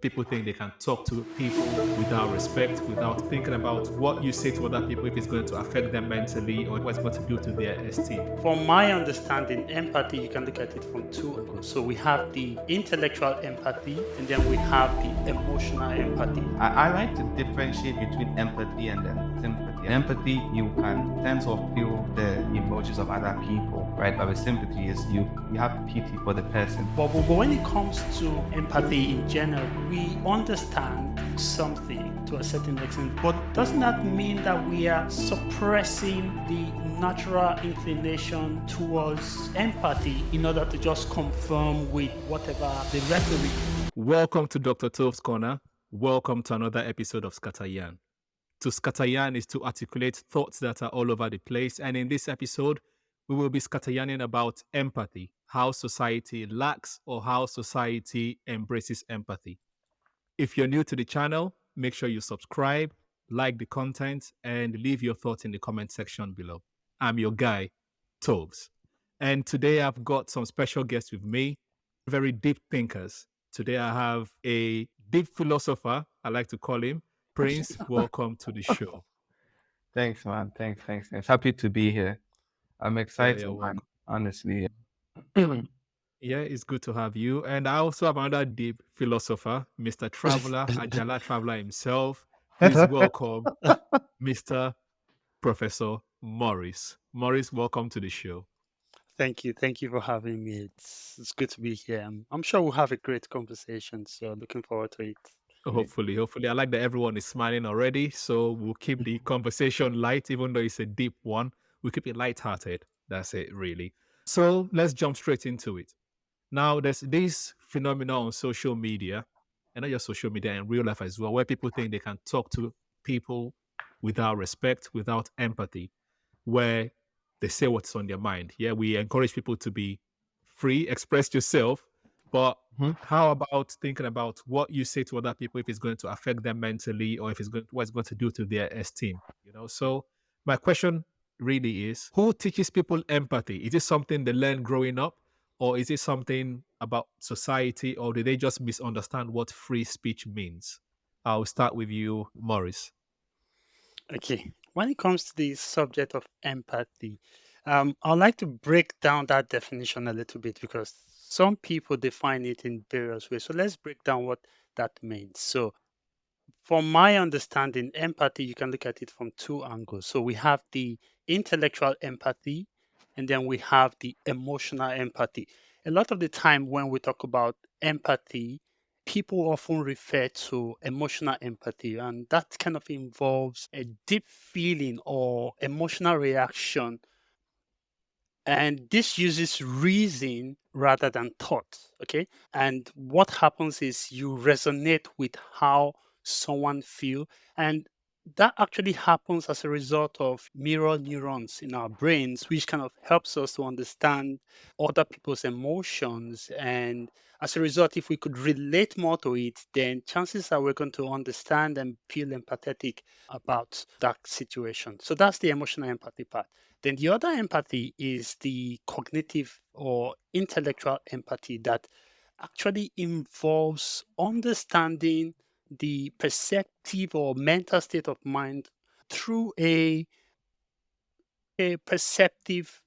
People think they can talk to people without respect, without thinking about what you say to other people, if it's going to affect them mentally or what it's going to do to their esteem. From my understanding, empathy, you can look at it from two angles. So we have the intellectual empathy, and then we have the emotional empathy. I like to differentiate between empathy and then sympathy. Empathy, you can tend to feel the emotions of other people, right? But with sympathy is you have pity for the person. But when it comes to empathy in general, we understand something to a certain extent. But doesn't that mean that we are suppressing the natural inclination towards empathy in order to just conform with whatever the rhetoric? Welcome to Dr. Toves Corner. Welcome to another episode of Scatteryan. To scatteryan is to articulate thoughts that are all over the place. And in this episode, we will be scatteryanning about empathy, how society lacks or how society embraces empathy. If you're new to the channel, make sure you subscribe, like the content, and leave your thoughts in the comment section below. I'm your guy, Toves. And today I've got some special guests with me, very deep thinkers. Today I have a deep philosopher, I like to call him. Prince, welcome to the show. Thanks, man. Thanks. Happy to be here. I'm Yeah, excited, you're man. welcome. Honestly. Yeah, it's good to have you. And I also have another deep philosopher, Mr. Traveler, Ajala Traveler himself. Please welcome Mr. Professor Morris. Morris, welcome to the show. Thank you. Thank you for having me. It's good to be here. I'm sure we'll have a great conversation. So looking forward to it. Hopefully. I like that everyone is smiling already. So we'll keep the conversation light, even though it's a deep one. We'll keep it lighthearted. That's it, really. So let's jump straight into it. Now, there's this phenomenon on social media, and not just social media, in real life as well, where people think they can talk to people without respect, without empathy, where they say what's on their mind. Yeah, we encourage people to be free, express yourself, but Mhm. how about thinking about what you say to other people if it's going to affect them mentally or if what it's going to do to their esteem? So my question really is, who teaches people empathy? Is it something they learn growing up, or is it something about society, or do they just misunderstand what free speech means? I'll start with you, Morris. Okay. When it comes to the subject of empathy, I'd like to break down that definition a little bit because some people define it in various ways. So let's break down what that means. So, from my understanding, empathy, you can look at it from two angles. So, we have the intellectual empathy, and then we have the emotional empathy. A lot of the time, when we talk about empathy, people often refer to emotional empathy, and that kind of involves a deep feeling or emotional reaction. And this uses reason rather than thought. Okay. And what happens is you resonate with how someone feel. And that actually happens as a result of mirror neurons in our brains, which kind of helps us to understand other people's emotions. And as a result, if we could relate more to it, then chances are we're going to understand and feel empathetic about that situation. So that's the emotional empathy part. Then the other empathy is the cognitive or intellectual empathy that actually involves understanding the perceptive or mental state of mind through a perceptive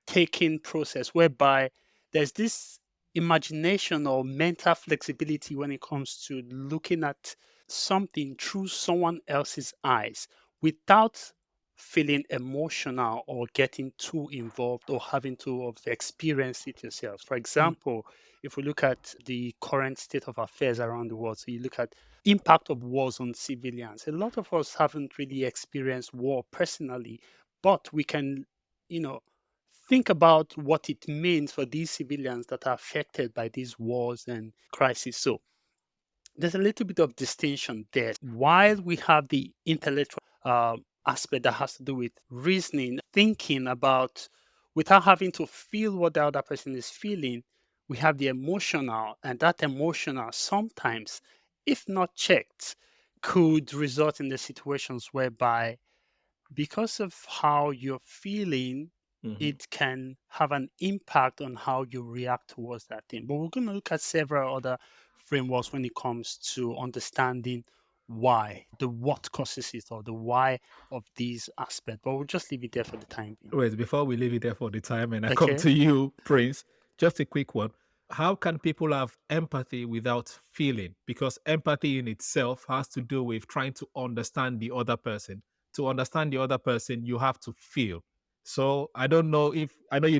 taking process whereby there's this imagination or mental flexibility when it comes to looking at something through someone else's eyes without feeling emotional or getting too involved or having to have experienced it yourself. For example, if we look at the current state of affairs around the world, so you look at impact of wars on civilians. A lot of us haven't really experienced war personally, but we can, you know, think about what it means for these civilians that are affected by these wars and crises. So there's a little bit of distinction there. While we have the intellectual aspect that has to do with reasoning, thinking about without having to feel what the other person is feeling, we have the emotional, and that emotional sometimes, if not checked, could result in the situations whereby because of how you're feeling, Mhm. it can have an impact on how you react towards that thing. But we're going to look at several other frameworks when it comes to understanding why, the what causes it, or the why of these aspects. But we'll just leave it there for the time being. Wait, before we leave it there for the time and I come Okay. to you, Prince, just a quick one. How can people have empathy without feeling? Because empathy in itself has to do with trying to understand the other person. To understand the other person, you have to feel. So I don't know if I know you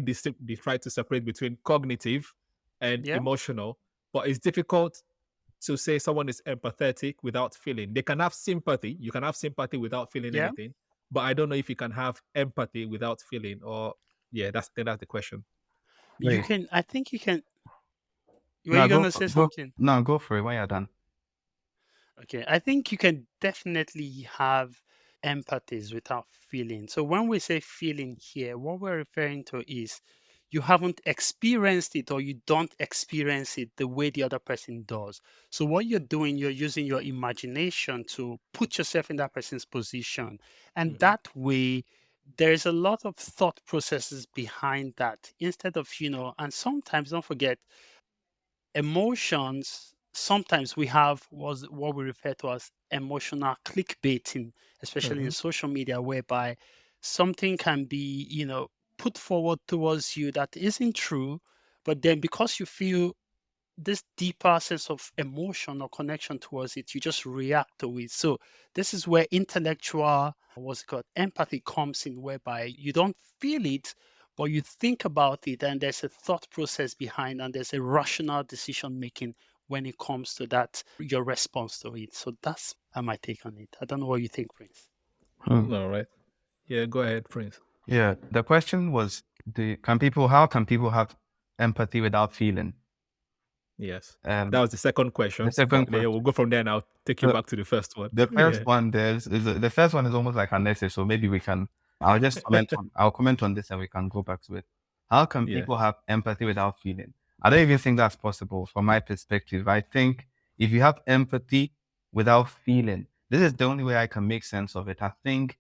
try to separate between cognitive and Yeah. emotional, but it's difficult to say someone is empathetic without feeling. They can have sympathy. You can have sympathy without feeling Yeah. anything, but I don't know if you can have empathy without feeling. Or yeah, that's the question. You Wait, can, I think you can. Were no, you going to say something? go for it when you're done. Okay, I think you can definitely have empathies without feeling. So when we say feeling here, what we're referring to is you haven't experienced it, or you don't experience it the way the other person does. So what you're doing, you're using your imagination to put yourself in that person's position. And Mhm. that way, there's a lot of thought processes behind that instead of, and sometimes don't forget, emotions, sometimes we have was what we refer to as emotional clickbaiting, especially in Mhm. social media, whereby something can be, put forward towards you that isn't true, but then because you feel this deeper sense of emotion or connection towards it, you just react to it. So this is where intellectual, what's it called, empathy comes in, whereby you don't feel it, but you think about it, and there's a thought process behind, and there's a rational decision making when it comes to that, your response to it. So that's my take on it. I don't know what you think, Prince. All right. Yeah, go ahead, Prince. Yeah, the question was, how can people have empathy without feeling? Yes. That Um, was the second the question. second Yeah, we'll question. go from there and I'll take you So back to the first one. the first Yeah. one the first one is almost like an essay, so maybe we can. I'll comment on this and we can go back to it. How can Yeah. people have empathy without feeling? I don't even think that's possible from my perspective. I think if you have empathy without feeling, this is the only way I can make sense of it. I think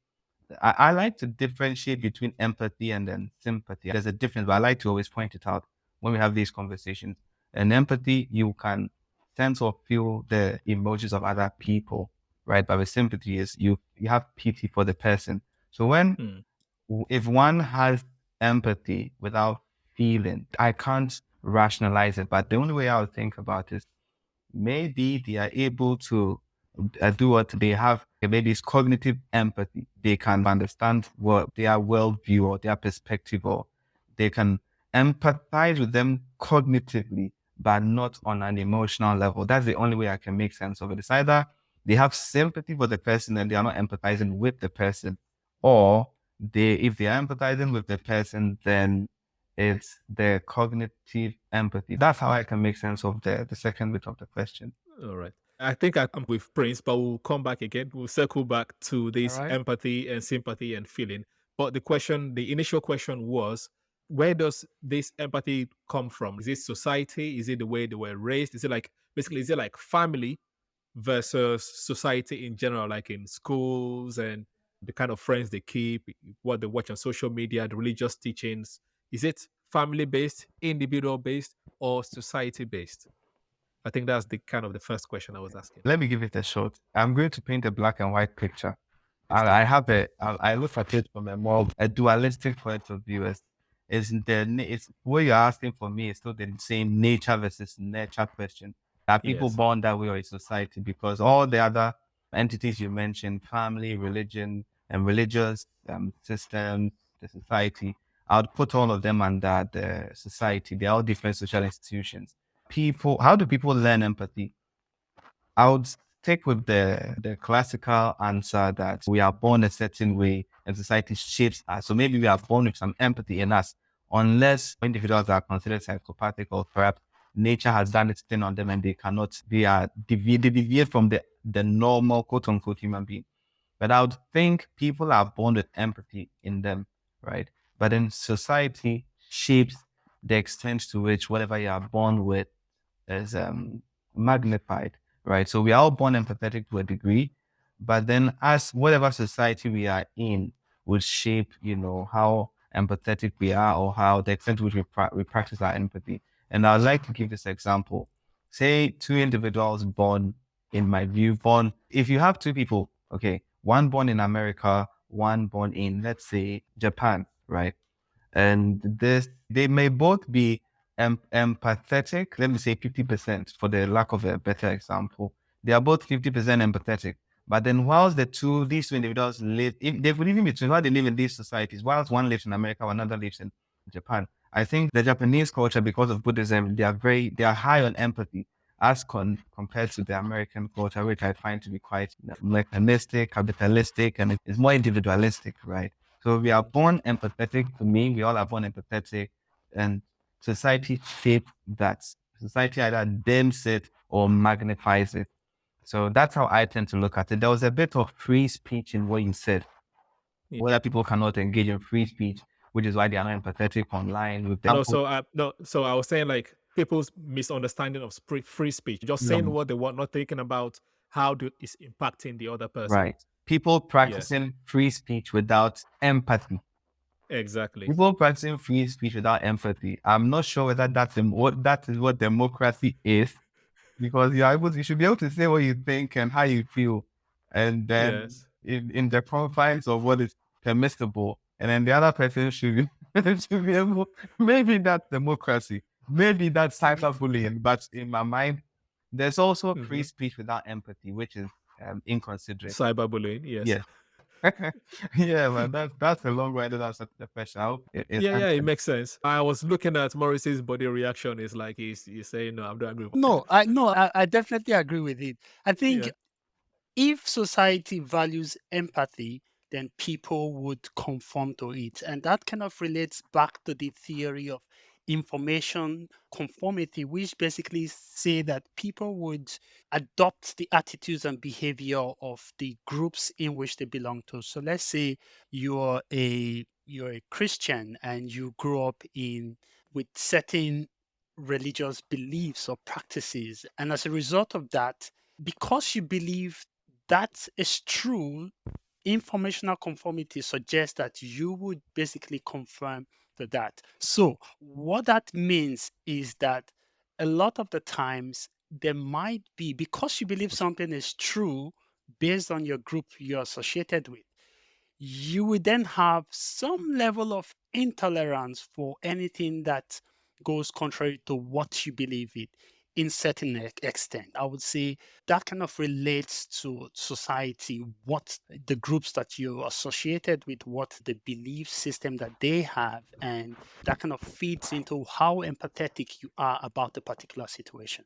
I like to differentiate between empathy and then sympathy. There's a difference, but I like to always point it out when we have these conversations. And empathy, you can sense or feel the emotions of other people, right? But with sympathy is you have pity for the person. So Hmm. if one has empathy without feeling, I can't rationalize it. But the only way I would think about it is maybe they are able to do what they have. Maybe it's cognitive empathy. They can understand what their worldview or their perspective, or they can empathize with them cognitively, but not on an emotional level. That's the only way I can make sense of it. It's either they have sympathy for the person and they are not empathizing with the person, or if they are empathizing with the person, then it's the cognitive empathy. That's how I can make sense of the second bit of the question. All right. I think I'm with Prince, but we'll come back again. We'll circle back to All this right. empathy and sympathy and feeling. But the initial question was, where does this empathy come from? Is it society? Is it the way they were raised? Is it like basically, is it like family versus society in general, like in schools and the kind of friends they keep, what they watch on social media, the religious teachings? Is it family based, individual based, or society based? I think that's the kind of the first question I was asking. Let me give it a shot. I'm going to paint a black and white picture. Please do. I look at it from a more a dualistic point of view. It's what you're asking for me is still the same nature versus nurture question. Are people Yes. born that way or is society? Because all the other entities you mentioned, family, religion, and religious systems, the society, I would put all of them under the society. They're all different social institutions. How do people learn empathy? I would stick with the classical answer that we are born a certain way and society shapes us. So maybe we are born with some empathy in us, unless individuals are considered psychopathic or perhaps nature has done its thing on them and they deviate from the normal quote unquote human being. But I would think people are born with empathy in them, right? But then society shapes the extent to which whatever you are born with is magnified, right? So we are all born empathetic to a degree, but then as whatever society we are in will shape, how empathetic we are or how the extent to which we practice our empathy. And I'd like to give this example. say two individuals born, in my view, born, if you have two people, okay, one born in America, one born in, let's say, Japan, right? And they may both be empathetic. Let me say 50% for the lack of a better example. They are both 50% empathetic. But then whilst these two individuals live, if they could even be twins, while they live in these societies, whilst one lives in America, another lives in Japan. I think the Japanese culture, because of Buddhism, they are high on empathy as compared to the American culture, which I find to be quite mechanistic, capitalistic, and it's more individualistic, right? So we are born empathetic. To me, we all are born empathetic, and society shapes that. Society either dims it or magnifies it. So that's how I tend to look at it. There was a bit of free speech in what you said, whether people cannot engage in free speech, which is why they are not empathetic online. With No, example, so I was saying like people's misunderstanding of free speech, just saying no, what they want, not thinking about how it's impacting the other person. right? People Yes, practicing free speech without empathy. exactly. People practicing free speech without empathy. I'm not sure whether what that is what democracy is, because you should be able to say what you think and how you feel, and then Yes. in the confines of what is permissible, and then the other person should be, should be able. Maybe that's democracy. Maybe that's cyberbullying. But in my mind, there's also free Hmm. speech without empathy, which is inconsiderate. Cyberbullying. Yes. Yes. Yeah, man, that's a long way to answer the question. I hope it Yeah, it answered. makes sense. I was looking at Morris's body reaction. It's like he's saying, no, I don't agree with No, I definitely agree with it. I think Yeah. if society values empathy, then people would conform to it. And that kind of relates back to the theory of information conformity, which basically say that people would adopt the attitudes and behavior of the groups in which they belong to. So let's say you're a Christian and you grew up in with certain religious beliefs or practices. And as a result of that, because you believe that is true, informational conformity suggests that you would basically confirm to that. So, what that means is that a lot of the times there might be, because you believe something is true based on your group you're associated with, you would then have some level of intolerance for anything that goes contrary to what you believe in certain extent. I would say that kind of relates to society, what the groups that you're associated with, what the belief system that they have, and that kind of feeds into how empathetic you are about a particular situation.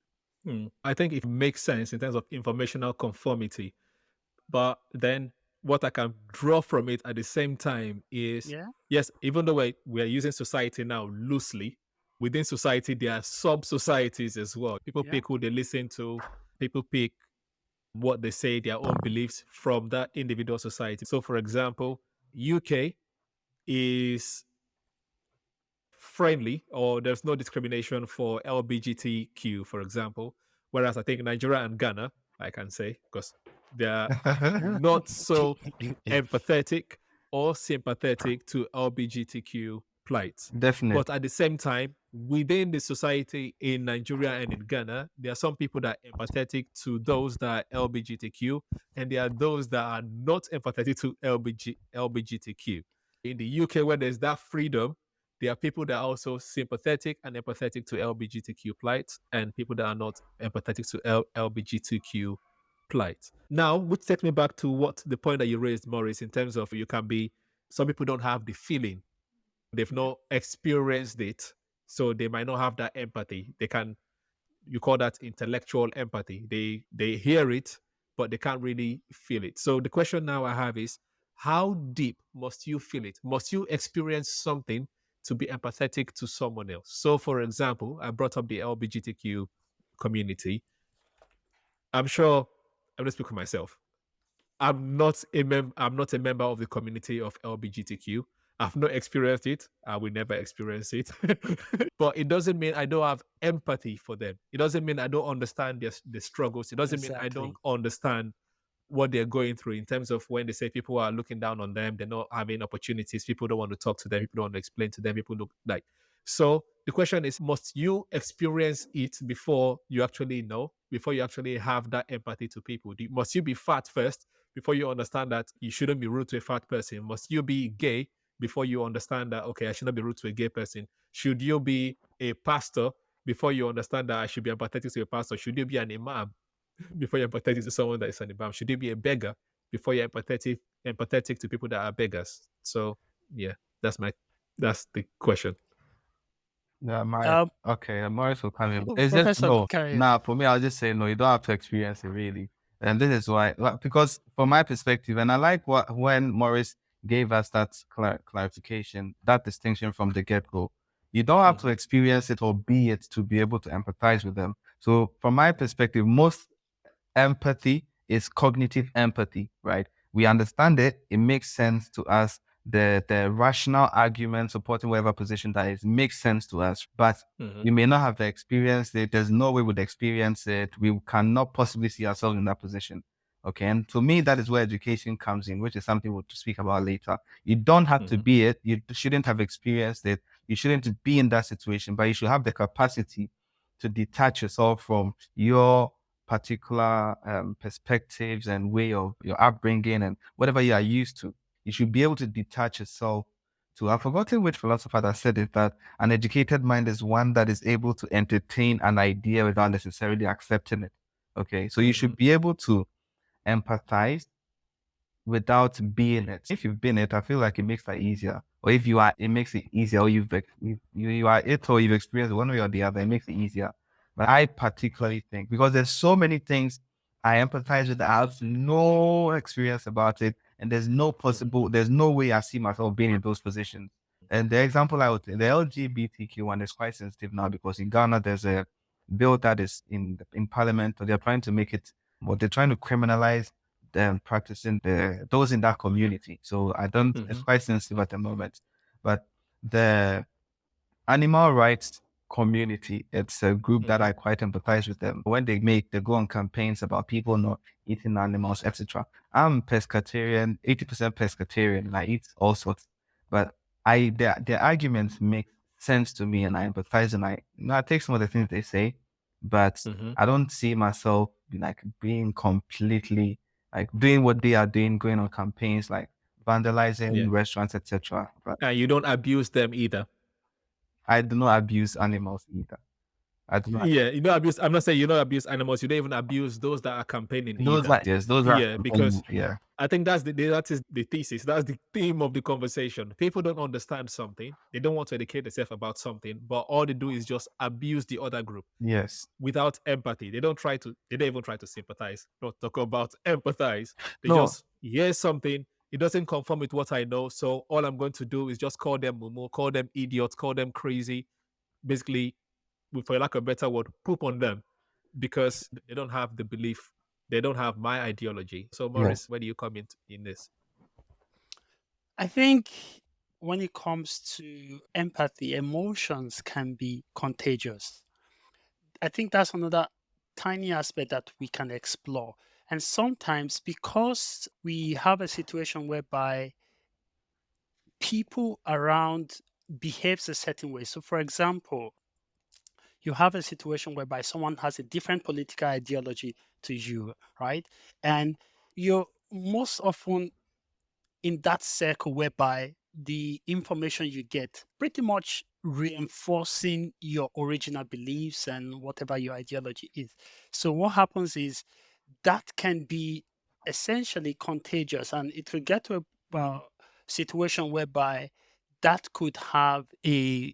I think it makes sense in terms of informational conformity. But then what I can draw from it at the same time is Yeah, yes, even though we're using society now loosely, within society, there are sub societies as well. People yeah, pick who they listen to, people pick what they say, their own beliefs from that individual society. So, for example, UK is friendly or there's no discrimination for LBGTQ, for example. Whereas I think Nigeria and Ghana, I can say, because they're not so empathetic or sympathetic to LGBTQ plight. Definitely. But at the same time, within the society in Nigeria and in Ghana, there are some people that are empathetic to those that are LGBTQ, and there are those that are not empathetic to LGBTQ. In the UK, where there's that freedom, there are people that are also sympathetic and empathetic to LGBTQ plight, and people that are not empathetic to LGBTQ plight. Now, which takes me back to what the point that you raised, Maurice, in terms of you can be, some people don't have the feeling, they've yeah, not experienced it, so they might not have that empathy. They can, you call that intellectual empathy. They hear it, but they can't really feel it. So the question now I have is, how deep must you feel it? Must you experience something to be empathetic to someone else? So, for example, I brought up the LGBTQ community. I'm sure I'm going to speak for myself. I'm not a member of the community of LGBTQ. I've not experienced it. I will never experience it. But it doesn't mean I don't have empathy for them. It doesn't mean I don't understand their struggles. It doesn't mean I don't exactly. understand what they're going through in terms of when they say people are looking down on them, they're not having opportunities, people don't want to talk to them, people don't want to explain to them, people look like. So The question is, must you experience it before you actually know, before you actually have that empathy to people? Must you be fat first before you understand that you shouldn't be rude to a fat person? Must you be gay before you understand that, okay, I shouldn't be rude to a gay person? Should you be a pastor before you understand that I should be empathetic to a pastor? Should you be an imam before you're empathetic to someone that is an imam? Should you be a beggar before you're empathetic to people that are beggars? So yeah, that's the question. Yeah, Um, Morris will come in. It's just Professor, no. carry on. Nah, for me, I'll just say no. You don't have to experience it really, and this is why. Because from my perspective, and I like what when Morris gave us that clarification, that distinction from the get go. You don't have to Mhm, experience it or be it to be able to empathize with them. So, from my perspective, most empathy is cognitive empathy, right? We understand it, it makes sense to us. The rational argument supporting whatever position that is makes sense to us, but mhm, we may not have experienced it. There's no way we'd experience it. We cannot possibly see ourselves in that position. Okay. And to me, that is where education comes in, which is something we'll speak about later. You don't have to mhm, be it. You shouldn't have experienced it. You shouldn't be in that situation, but you should have the capacity to detach yourself from your particular perspectives and way of your upbringing and whatever you are used to. You should be able to detach yourself to. I've forgotten which philosopher that said it, that an educated mind is one that is able to entertain an idea without necessarily accepting it. Okay. So you should mhm, be able to empathize without being it. If you've been it, I feel like it makes that easier. Or if you are, it makes it easier. Or you are it, or you've experienced one way or the other, it makes it easier. But I particularly think because there's so many things I empathize with, I have no experience about it, and mhm, there's no way I see myself being in those positions. And the example I would say, the LGBTQ one is quite sensitive now because in Ghana there's a bill that is in Parliament, or they're trying to make it, or they're trying to criminalize practicing those in that community. So I don't. It's mhm, quite sensitive at the moment, but the animal rights community, it's a group that mhm, I quite empathize with them. When they go on campaigns about people not eating animals, etc. I'm pescatarian, 80% pescatarian, and I eat all sorts. But their arguments make sense to me, and I empathize, and I take some of the things they say, but mhm. I don't see myself like being completely like doing what they are doing, going on campaigns like vandalizing Yeah. restaurants, etc. But And you don't abuse them either. I do not abuse animals either. I do not. Yeah, you don't abuse. I'm not saying you don't abuse animals. You don't even abuse those that are campaigning Those either. are yes, those are Yeah, because yeah, I think that is the thesis. That's the theme of the conversation. People don't understand something. They don't want to educate themselves about something, but all they do is just abuse the other group yes. without empathy. They don't try to. They don't even try to sympathize. Not talk about empathize. They No, just hear something. It doesn't conform with what I know. So all I'm going to do is just call them mumu, call them idiots, call them crazy. Basically, for lack of a better word, poop on them because they don't have the belief. They don't have my ideology. So, Morris, yes. where do you come in this? I think when it comes to empathy, emotions can be contagious. I think that's another tiny aspect that we can explore. And sometimes, because we have a situation whereby people around behaves a certain way. So, for example, you have a situation whereby someone has a different political ideology to you, right? And you're most often in that circle whereby the information you get pretty much reinforcing your original beliefs and whatever your ideology is. So what happens is that can be essentially contagious, and it will get to a situation whereby that could have a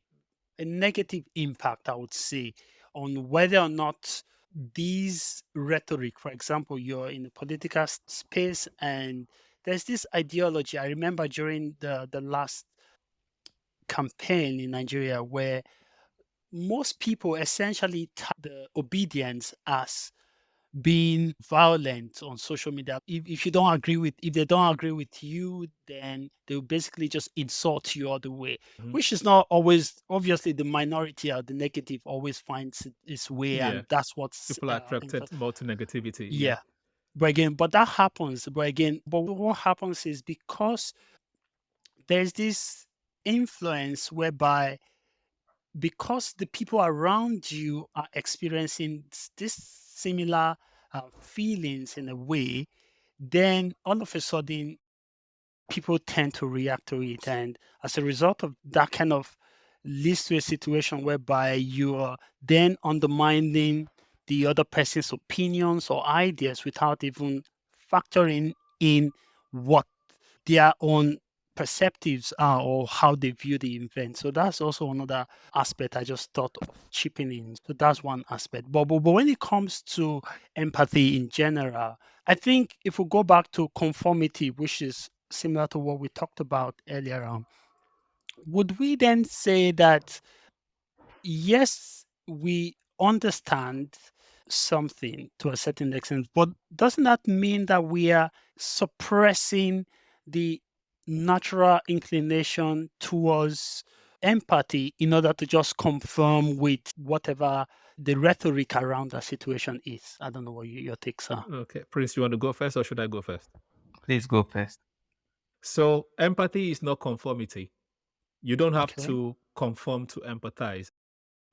negative impact, I would say, on whether or not these rhetoric, for example, you're in the political space and there's this ideology. I remember during the last campaign in Nigeria where most people essentially the obedience as being violent on social media. If you don't agree with, if they don't agree with you, then they'll basically just insult you all the way, Mhm. which is not always, obviously the minority or the negative always finds its way, Yeah, and that's what's people are attracted more to negativity. Yeah. yeah. But that happens. But what happens is because there's this influence whereby because the people around you are experiencing this similar feelings in a way, then all of a sudden people tend to react to it. And as a result of that, kind of leads to a situation whereby you are then undermining the other person's opinions or ideas without even factoring in what their own perceptives are or how they view the event. So that's also another aspect I just thought of chipping in. So that's one aspect. But when it comes to empathy in general, I think if we go back to conformity, which is similar to what we talked about earlier on, would we then say that yes, we understand something to a certain extent, but doesn't that mean that we are suppressing the natural inclination towards empathy in order to just conform with whatever the rhetoric around the situation is? I don't know what your takes are. Okay, Prince, you want to go first or should I go first? Please go first. So, empathy is not conformity. You don't have Okay. to conform to empathize.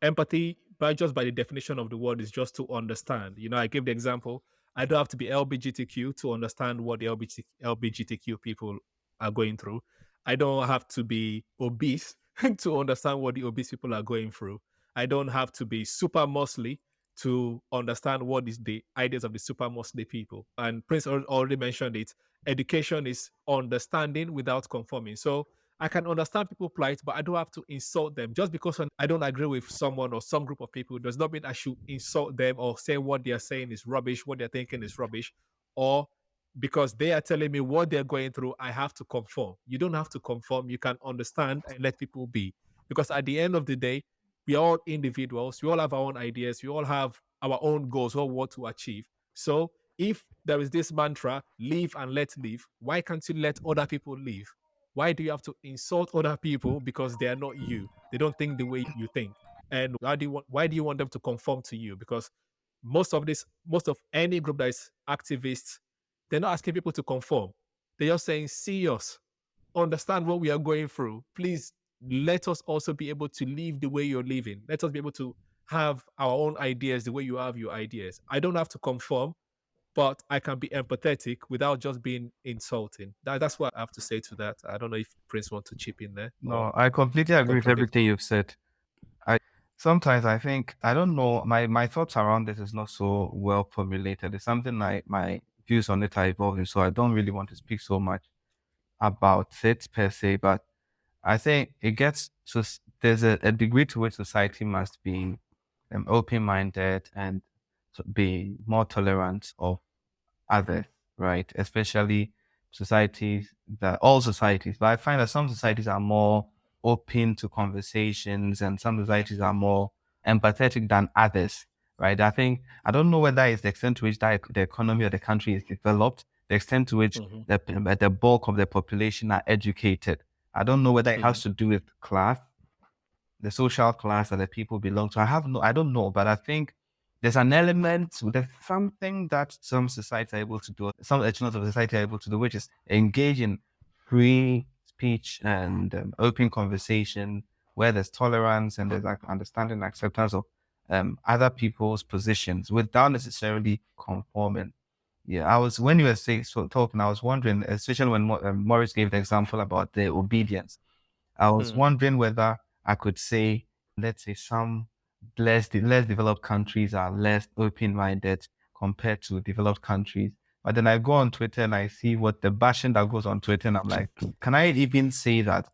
Empathy, by the definition of the word, is just to understand. I gave the example. I don't have to be LGBTQ to understand what the LGBTQ people are going through. I don't have to be obese to understand what the obese people are going through. I don't have to be super muscly to understand what is the ideas of the super muscly people. And Prince already mentioned it. Education is understanding without conforming. So I can understand people plight, but I don't have to insult them. Just because I don't agree with someone or some group of people does not mean I should insult them or say what they are saying is rubbish, what they're thinking is rubbish, or because they are telling me what they're going through, I have to conform. You don't have to conform. You can understand and let people be. Because at the end of the day, we are all individuals. We all have our own ideas. We all have our own goals, what we want to achieve. So if there is this mantra, live and let live, why can't you let other people live? Why do you have to insult other people because they are not you? They don't think the way you think. And why do you want them to conform to you? Because most of any group that is activists, they're not asking people to conform. They're just saying, see us, understand what we are going through. Please let us also be able to live the way you're living. Let us be able to have our own ideas the way you have your ideas. I don't have to conform, but I can be empathetic without just being insulting. That's what I have to say to that. I don't know if Prince wants to chip in there or No, I completely agree with contradict. everything you've said. Sometimes I think, I don't know, my thoughts around this is not so well formulated. It's something like my views on it are evolving, so I don't really want to speak so much about it per se, but I think it gets so there's a degree to which society must be open-minded and be more tolerant of others, right? Especially all societies, but I find that some societies are more open to conversations and some societies are more empathetic than others, right? I don't know whether it's the extent to which the economy of the country is developed, the extent to which Mhm. the bulk of the population are educated. I don't know whether it has to do with class, the social class that the people belong to. I don't know, but I think there's something that some societies are able to do, some echelons of society are able to do, which is engage in free speech and open conversation where there's tolerance and there's like understanding and acceptance of other people's positions without necessarily conforming. Yeah, when you were talking, I was wondering, especially when Morris gave the example about the obedience. I was wondering whether I could say, let's say some less developed countries are less open-minded compared to developed countries. But then I go on Twitter and I see what the bashing that goes on Twitter, and I'm like, can I even say that?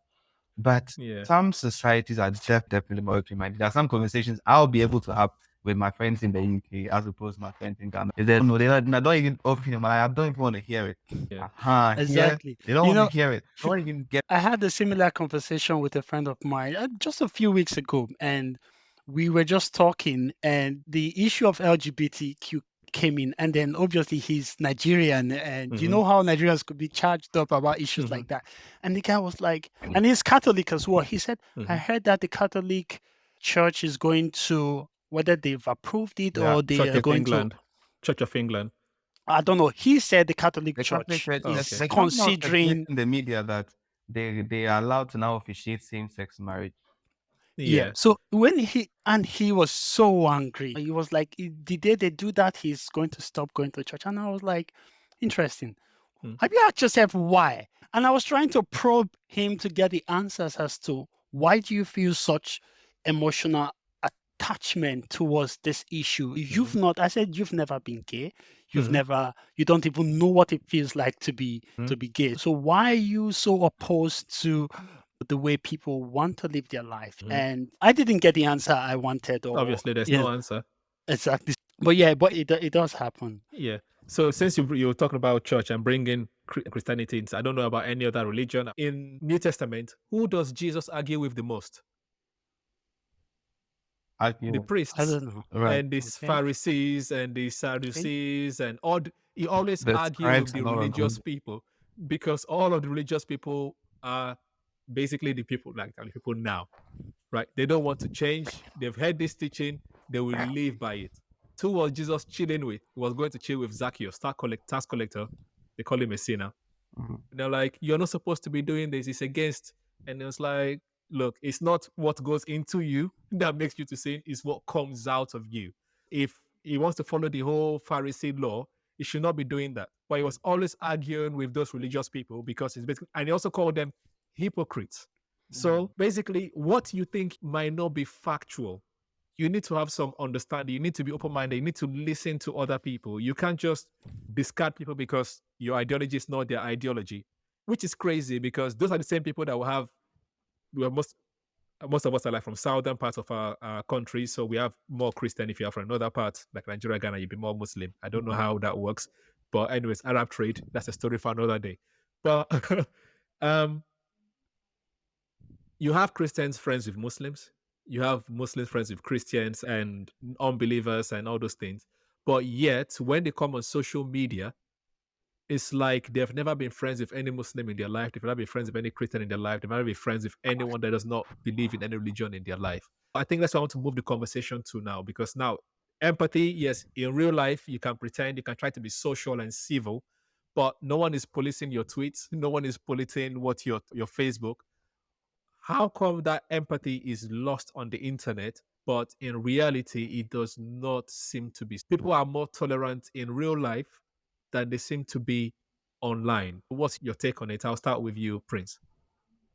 But Yeah. some societies are definitely more open-minded. There are some conversations I'll be able to have with my friends in the UK as opposed to my friends in Ghana. If they don't know, they're not even open. I don't even want to hear it. Yeah. Exactly. They don't You want to know, hear it. They don't even get. I had a similar conversation with a friend of mine just a few weeks ago, and we were just talking, and the issue of LGBTQ came in, and then obviously he's Nigerian, and you know how Nigerians could be charged up about issues like that. And the guy was like, and he's Catholic as well. He said, I heard that the Catholic Church is going to, whether they've approved it Yeah, or they Church are of going to, England. Church of England. I don't know. He said the Catholic the Catholic Church Church, is the Catholic Church considering. in the media that they are allowed to now officiate same-sex marriage. Yeah. Yeah. So when he was so angry, he was like, the day they do that, he's going to stop going to church. And I was like, interesting. Mm. Have you asked yourself why? And I was trying to probe him to get the answers as to why do you feel such emotional attachment towards this issue? You've not, I said, you've never been gay. You've Mhm. never, you don't even know what it feels like to be Mhm. gay. So why are you so opposed to the way people want to live their life? Mhm. And I didn't get the answer I wanted. Or Obviously, there's yeah, no answer. exactly. But yeah, but it does happen. Yeah. So since you were talking about church and bringing Christianity into, I don't know about any other religion. In New Testament, who does Jesus argue with the most? The Argue. I priests don't know. Right. and the Okay. Pharisees and the Okay. Sadducees and all. He always The argue with scribes the and all of religious them. people because all of the religious people are basically the people like the people now, right? They don't want to change. They've heard this teaching. They will live by it. Who was Jesus chilling with? He was going to chill with Zacchaeus, tax collector. They call him a sinner. Mhm. They're like, you're not supposed to be doing this. It's against. And it was like, look, it's not what goes into you that makes you to sin, it's what comes out of you. If he wants to follow the whole Pharisee law, he should not be doing that. But he was always arguing with those religious people because it's basically, and he also called them hypocrites. So basically, what you think might not be factual, you need to have some understanding. You need to be open minded. You need to listen to other people. You can't just discard people because your ideology is not their ideology, which is crazy because those are the same people that will have, well, most of us are like from southern parts of our country. So we have more Christian. If you are from another part, like Nigeria, Ghana, you'd be more Muslim. I don't know how that works. But anyways, Arab trade, that's a story for another day. But um, you have Christians friends with Muslims, you have Muslims friends with Christians and unbelievers and all those things. But yet, when they come on social media, it's like they've never been friends with any Muslim in their life. They've never been friends with any Christian in their life. They've never been friends with anyone that does not believe in any religion in their life. I think that's what I want to move the conversation to now, because now empathy, yes, in real life, you can pretend, you can try to be social and civil, but no one is policing your tweets. No one is policing what your Facebook. How come that empathy is lost on the internet, but in reality, it does not seem to be? People are more tolerant in real life than they seem to be online. What's your take on it? I'll start with you, Prince.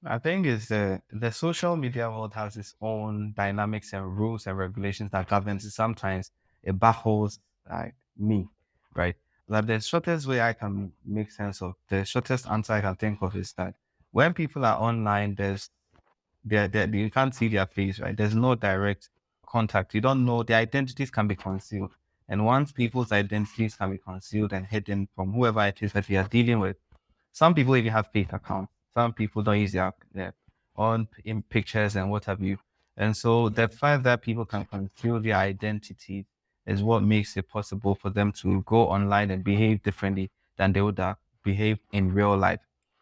I think it's the social media world has its own dynamics and rules and regulations that governs it. Sometimes it baffles like me, right? Like the shortest way I can make sense of the shortest answer I can think of is that when people are online, you can't see their face, right? There's no direct contact. You don't know, their identities can be concealed. And once people's identities can be concealed and hidden from whoever it is that we are dealing with, some people even have fake accounts. Some people don't use their own in pictures and what have you. And so the fact that people can conceal their identity is what makes it possible for them to go online and behave differently than they would have behaved in real life.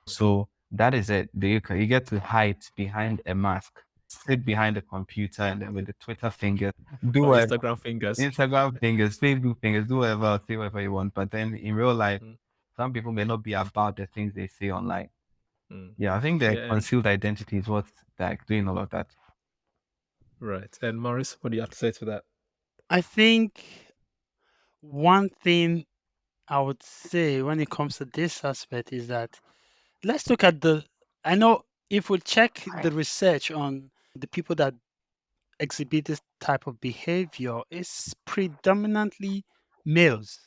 So that is it. You get to hide behind a mask, sit behind a computer, and then with the Twitter finger, do Or whatever, Instagram fingers. Instagram fingers, Facebook fingers, do whatever, say whatever you want. But then in real life, Mm, some people may not be about the things they say online. mm. Yeah, I think the Yeah, and concealed identity is what's like doing all of that. right. And Maurice, what do you have to say to that? I think one thing I would say when it comes to this aspect is that let's look at I know if we check the research on the people that exhibit this type of behavior, it's predominantly males,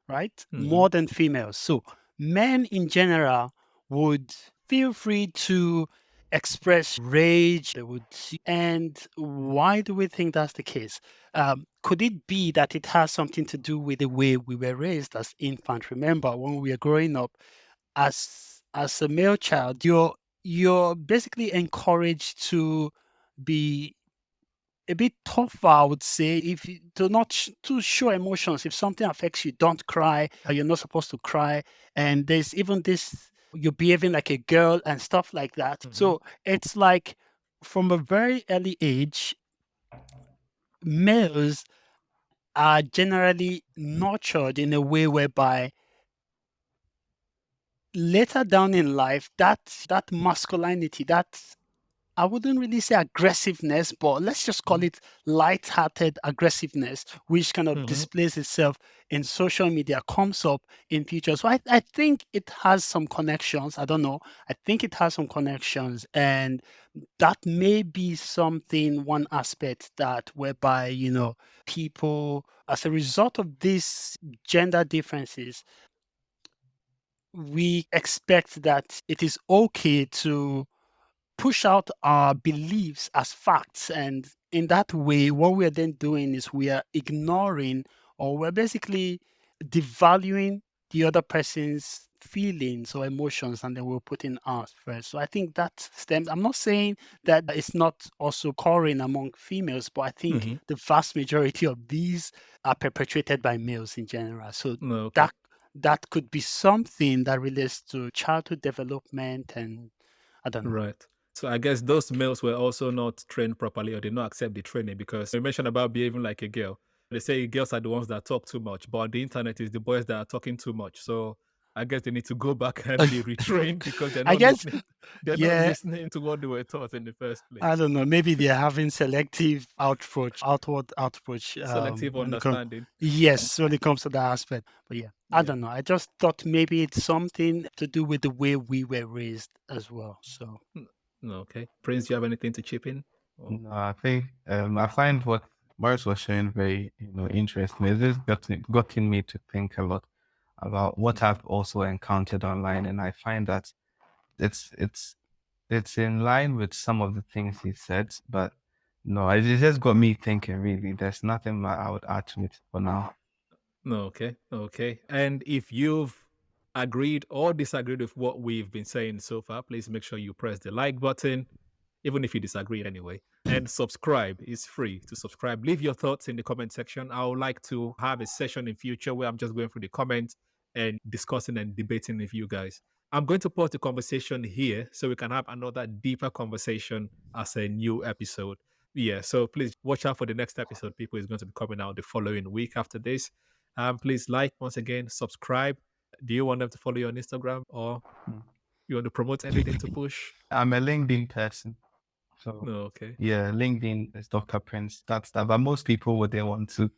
right? Mm-hmm. More than females. So men in general would feel free to express rage. They would and why do we think that's the case? Could it be that it has something to do with the way we were raised as infants? Remember, when we were growing up, as a male child, you're basically encouraged to be a bit tougher, I would say, if you do not to show emotions. If something affects you, don't cry. You're not supposed to cry. And there's even this, you're behaving like a girl and stuff like that. Mm-hmm. So it's like from a very early age, males are generally nurtured in a way whereby later down in life, that masculinity, that I wouldn't really say aggressiveness, but let's just call it light-hearted aggressiveness, which kind of displays itself in social media, comes up in future. So I think it has some connections. I don't know. I think it has some connections, and that may be something, one aspect that whereby, people, as a result of these gender differences, we expect that it is okay to push out our beliefs as facts. And in that way, what we're then doing is we are ignoring, or we're basically devaluing the other person's feelings or emotions, and then we're putting ours first. So I think that stems, I'm not saying that it's not also occurring among females, but I think the vast majority of these are perpetrated by males in general. So Okay. that could be something that relates to childhood development, and I don't know. Right. So I guess those males were also not trained properly, or did not accept the training, because you mentioned about behaving like a girl. They say girls are the ones that talk too much, but on the internet is the boys that are talking too much. So I guess they need to go back and be retrained because they're I not guess, listening. They're not yeah, listening to what they were taught in the first I place. don't know. Maybe they're having selective outward approach. Selective When it comes, understanding. yes, when it comes to that aspect. But yeah, I Yeah. don't know. I just thought maybe it's something to do with the way we were raised as well. So Okay. Prince, you have anything to chip in? Or... No, I think I find what Morris was sharing very interesting. It just gotten me to think a lot about what I've also encountered online, and I find that it's it's it's in line with some of the things he said, but no, it just got me thinking. Really, there's nothing that I would add to it for now. Okay. Okay. And if you've agreed or disagreed with what we've been saying so far, please make sure you press the like button, even if you disagree anyway. And subscribe is free to subscribe. Leave your thoughts in the comment section. I would like to have a session in future where I'm just going through the comments and discussing and debating with you guys. I'm going to pause the conversation here so we can have another deeper conversation as a new episode. Yeah, so please watch out for the next episode. People is going to be coming out the following week after this. Please like, once again, subscribe. Do you want them to follow you on Instagram, or you want to promote anything to push? I'm a LinkedIn person. So No, okay. yeah, LinkedIn is Dr. Prince. That's that. But most people would they want to.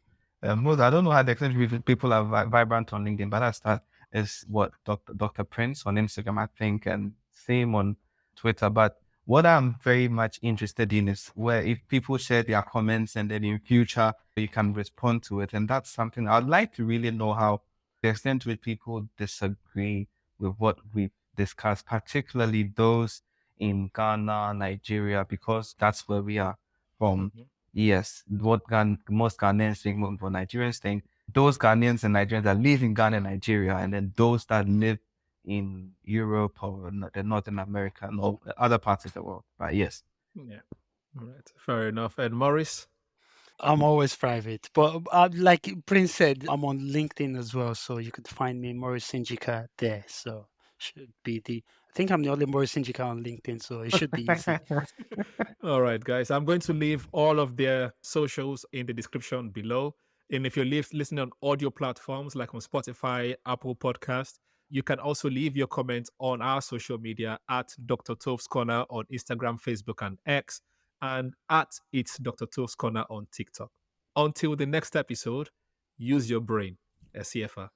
Most I don't know how the extent people are vibrant on LinkedIn, but that's that is what Dr. Prince on Instagram, I think, and same on Twitter. But what I'm very much interested in is where if people share their comments and then in future you can respond to it, and that's something I'd like to really know how the extent to which people disagree with what we discussed, particularly those in Ghana, Nigeria, because that's where we are from. Yes, what most Ghanaians think, what Nigerians think, those Ghanaians and Nigerians that live in Ghana and Nigeria, and then those that live in Europe or the Northern America and all other parts of the world. But yes. Yeah. All right. Fair enough. And Morris? I'm always private. But like Prince said, I'm on LinkedIn as well. So you could find me, Maurice Sinjika, there. So should be I think I'm the only Maurice Sinjika on LinkedIn. So it should be easy. All right, guys. I'm going to leave all of their socials in the description below. And if you're listening on audio platforms like on Spotify, Apple Podcast, you can also leave your comments on our social media at DrTovesCorner on Instagram, Facebook, and X, and at It's DrTovesCorner on TikTok. Until the next episode, use your brain. SCFR.